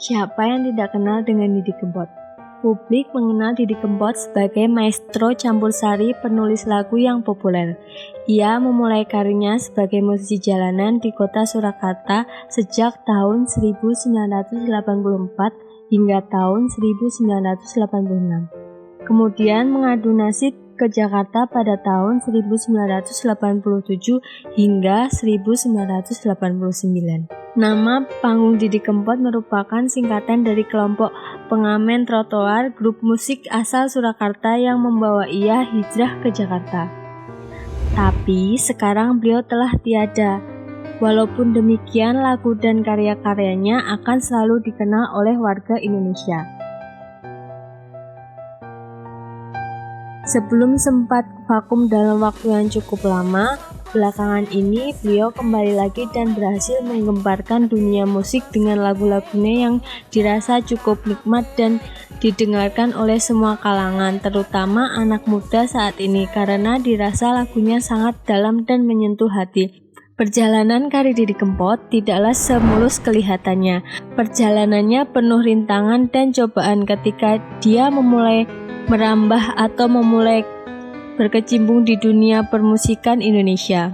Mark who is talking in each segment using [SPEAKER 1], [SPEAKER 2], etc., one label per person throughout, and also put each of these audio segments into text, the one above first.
[SPEAKER 1] Siapa yang tidak kenal dengan Didi Kempot? Publik mengenal Didi Kempot sebagai maestro campursari penulis lagu yang populer. Ia memulai karirnya sebagai musisi jalanan di kota Surakarta sejak tahun 1984 hingga tahun 1986. Kemudian mengadu nasib ke Jakarta pada tahun 1987 hingga 1989. Nama panggung Didi Kempot merupakan singkatan dari kelompok pengamen trotoar grup musik asal Surakarta yang membawa ia hijrah ke Jakarta. Tapi sekarang beliau telah tiada. Walaupun demikian, lagu dan karya-karyanya akan selalu dikenal oleh warga Indonesia. Sebelum sempat vakum dalam waktu yang cukup lama, belakangan ini beliau kembali lagi dan berhasil menggemparkan dunia musik dengan lagu-lagunya yang dirasa cukup nikmat dan didengarkan oleh semua kalangan, terutama anak muda saat ini, karena dirasa lagunya sangat dalam dan menyentuh hati. Perjalanan karir Didi Kempot tidaklah semulus kelihatannya. Perjalanannya penuh rintangan dan cobaan ketika dia memulai merambah atau memulai berkecimpung di dunia permusikan Indonesia.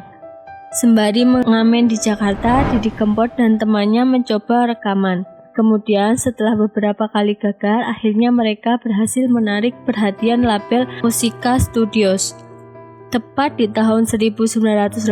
[SPEAKER 1] Sembari mengamen di Jakarta, Didi Kempot dan temannya mencoba rekaman. Kemudian setelah beberapa kali gagal, akhirnya mereka berhasil menarik perhatian label Musica Studios. Tepat di tahun 1989,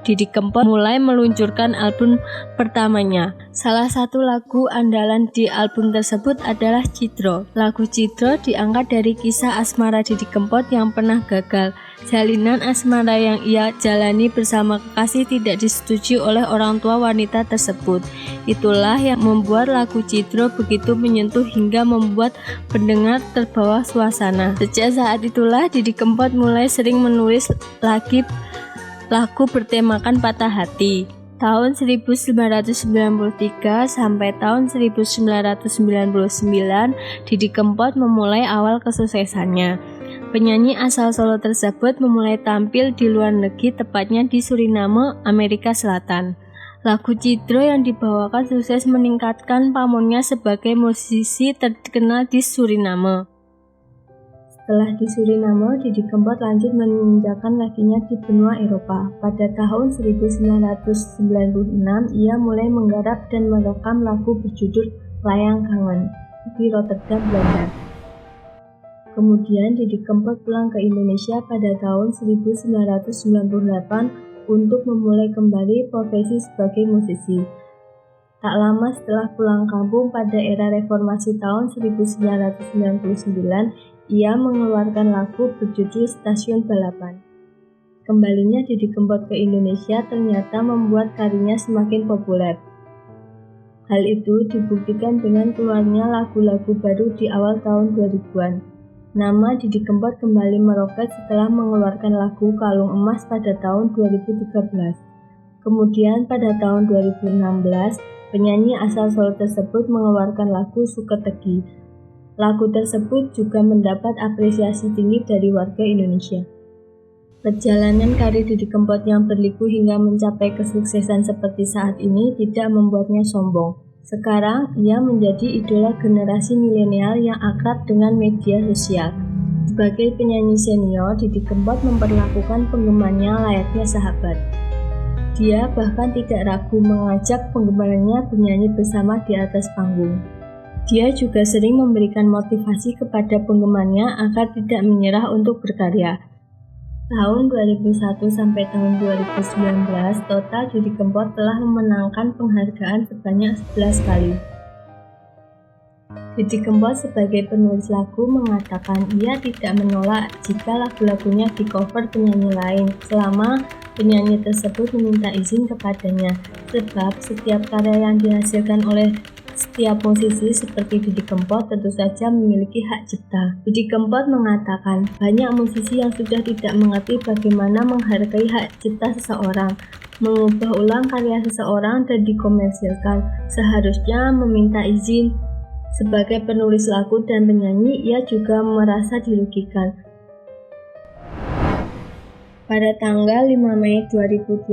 [SPEAKER 1] Didi Kempot mulai meluncurkan album pertamanya. Salah satu lagu andalan di album tersebut adalah Citro. Lagu Citro diangkat dari kisah asmara Didi Kempot yang pernah gagal. Jalinan asmara yang ia jalani bersama kekasih tidak disetujui oleh orang tua wanita tersebut. Itulah yang membuat lagu Citro begitu menyentuh hingga membuat pendengar terbawa suasana. Sejak saat itulah Didi Kempot mulai sering menulis lagi lagu bertemakan patah hati. Tahun 1993 sampai tahun 1999, Didi Kempot memulai awal kesuksesannya. Penyanyi asal Solo tersebut memulai tampil di luar negeri, tepatnya di Suriname, Amerika Selatan. Lagu Citro yang dibawakan sukses meningkatkan pamornya sebagai musisi terkenal di Suriname. Setelah di Suriname, Didi Kempot lanjut menginjakan kakinya di benua Eropa. Pada tahun 1996, ia mulai menggarap dan merekam lagu berjudul Layang Kangen di Rotterdam, Belanda. Kemudian Didi Kempot pulang ke Indonesia pada tahun 1998 untuk memulai kembali profesi sebagai musisi. Tak lama setelah pulang kampung pada era reformasi tahun 1999, ia mengeluarkan lagu berjudul Stasiun Balapan. Kembalinya Didi Kempot ke Indonesia ternyata membuat karirnya semakin populer. Hal itu dibuktikan dengan keluarnya lagu-lagu baru di awal tahun 2000-an. Nama Didi Kempot kembali meroket setelah mengeluarkan lagu Kalung Emas pada tahun 2013. Kemudian pada tahun 2016, penyanyi asal Solo tersebut mengeluarkan lagu Suketegi. Lagu tersebut juga mendapat apresiasi tinggi dari warga Indonesia. Perjalanan karir Didi Kempot yang berliku hingga mencapai kesuksesan seperti saat ini tidak membuatnya sombong. Sekarang, ia menjadi idola generasi milenial yang akrab dengan media sosial. Sebagai penyanyi senior, Didi Kempot memperlakukan penggemarnya layaknya sahabat. Dia bahkan tidak ragu mengajak penggemarnya bernyanyi bersama di atas panggung. Dia juga sering memberikan motivasi kepada penggemarnya agar tidak menyerah untuk berkarya. Tahun 2001 sampai tahun 2019, total Didi Kempot telah memenangkan penghargaan sebanyak 11 kali. Didi Kempot sebagai penulis lagu mengatakan ia tidak menolak jika lagu-lagunya di-cover penyanyi lain selama penyanyi tersebut meminta izin kepadanya, sebab setiap karya yang dihasilkan oleh setiap musisi seperti Didi Kempot tentu saja memiliki hak cipta. Didi Kempot mengatakan, banyak musisi yang sudah tidak mengerti bagaimana menghargai hak cipta seseorang, mengubah ulang karya seseorang dan dikomersilkan. Seharusnya meminta izin. Sebagai penulis lagu dan penyanyi, ia juga merasa dirugikan. Pada tanggal 5 Mei 2020,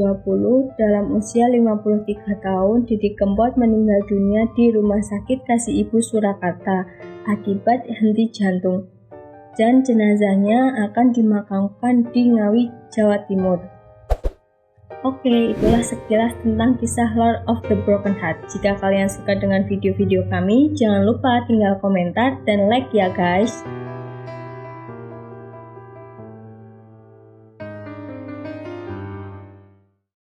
[SPEAKER 1] dalam usia 53 tahun, Didi Kempot meninggal dunia di Rumah Sakit Kasih Ibu Surakarta akibat henti jantung. Dan jenazahnya akan dimakamkan di Ngawi, Jawa Timur. Oke, itulah sekilas tentang kisah Lord of the Broken Heart. Jika kalian suka dengan video-video kami, jangan lupa tinggal komentar dan like ya guys.